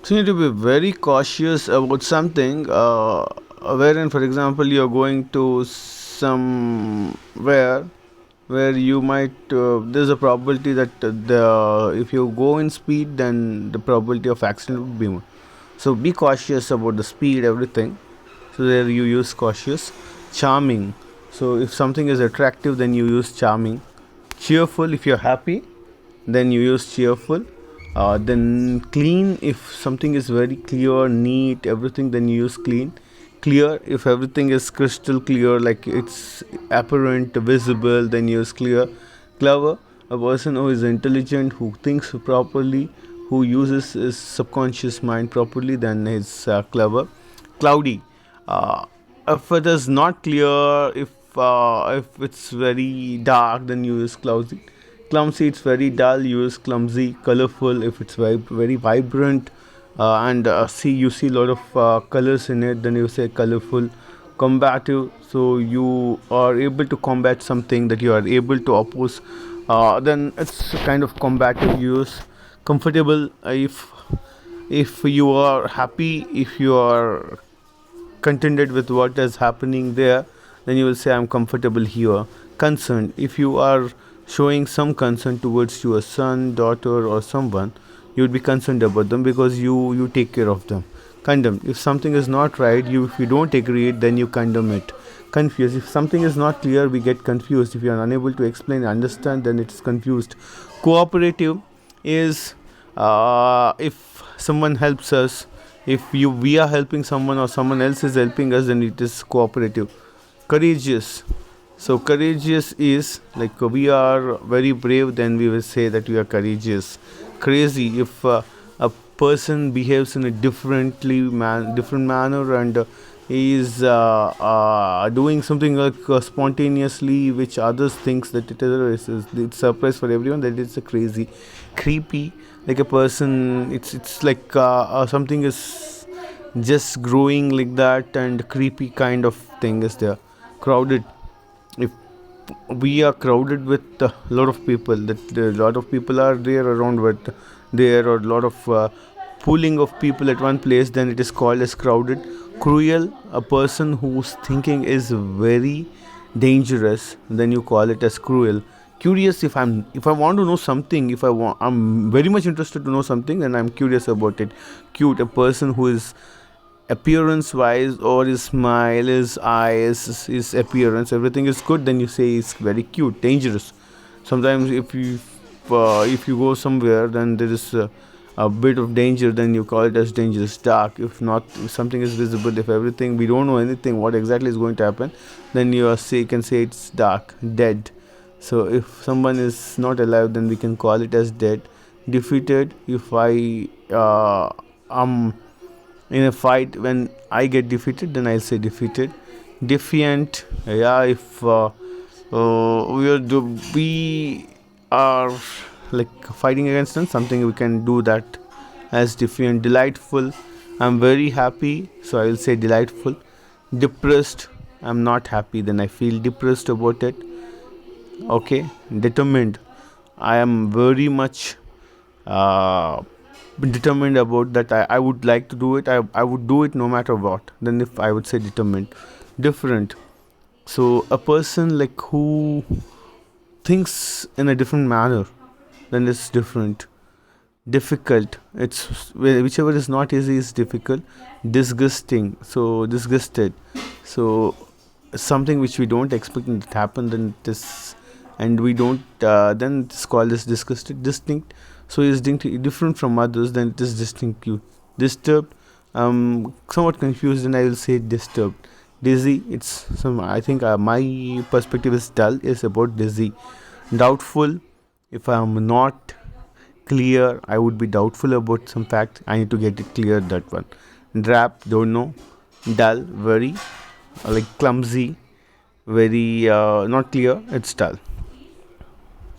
So you need to be very cautious about something, wherein, for example, you're going to somewhere where you might there's a probability that the if you go in speed, then the probability of accident would be more. So be cautious about the speed, everything. So there you use cautious. Charming. So if something is attractive, then you use charming. Cheerful, if you're happy, then you use cheerful. Then clean, if something is very clear, neat, everything, then you use clean. Clear, if everything is crystal clear, like it's apparent, visible, then you use clear. Clever, a person who is intelligent, who thinks properly, who uses his subconscious mind properly, then is clever. Cloudy, uh, if it is not clear, if it's very dark, then you use cloudy. Clumsy, it's very dull, you use clumsy. Colorful, if it's very vibrant, and see you see a lot of colors in it, then you say colorful. Combative, so you are able to combat something, that you are able to oppose, then it's kind of combative use. Comfortable, if you are happy, if you are contented with what is happening there, then you will say I'm comfortable here. Concern, if you are showing some concern towards your son, daughter, or someone, you would be concerned about them because you take care of them. Condemn, if something is not right, you if you don't agree it, then you condemn it. Confused, if something is not clear, we get confused. If you are unable to explain and understand, then it's confused. Cooperative is if someone helps us, if we are helping someone or someone else is helping us, then it is cooperative. Courageous, so courageous is like we are very brave, then we will say that we are courageous. Crazy, if a person behaves in a different manner, and he is doing something like spontaneously, which others thinks that it's surprise for everyone, that it's a crazy. Creepy, like a person, it's like something is just growing like that, and creepy kind of thing is there. Crowded, if we are crowded with a lot of people, that a lot of people are there around, with there or a lot of pooling of people at one place, then it is called as crowded. Cruel, a person whose thinking is very dangerous, then you call it as cruel. Curious, if I want to know something, if I'm very much interested to know something, then I'm curious about it. Cute, a person who is appearance wise, or his smile, his eyes, his appearance, everything is good, then you say it's very cute. Dangerous, sometimes if you go somewhere, then there is a bit of danger, then you call it as dangerous. Dark, if something is visible, if everything, we don't know anything what exactly is going to happen, then you can say it's dark. Dead, so if someone is not alive, then we can call it as dead. Defeated, if I am in a fight, when I get defeated, then I'll say defeated. Defiant, yeah, if we are like fighting against something, we can do that as defiant. Delightful, I'm very happy, so I will say delightful. Depressed, I'm not happy, then I feel depressed about it. Okay. Determined, I am very much uh, determined about that. I would like to do it. I would do it no matter what, then if I would say determined. Different, so a person like who thinks in a different manner, then it's different. Difficult, it's whichever is not easy is difficult. Disgusting, so disgusted, so something which we don't expect it to happen, then it is, and we don't then it's called as disgusted. Distinct, so it's different from others, then it is distinctive. Disturbed, somewhat confused, and I will say disturbed. Dizzy, it's some, I think my perspective is dull, is about dizzy. Doubtful, if I'm not clear, I would be doubtful about some fact, I need to get it clear, that one. Drab, don't know. Dull, very like clumsy, very not clear, it's dull.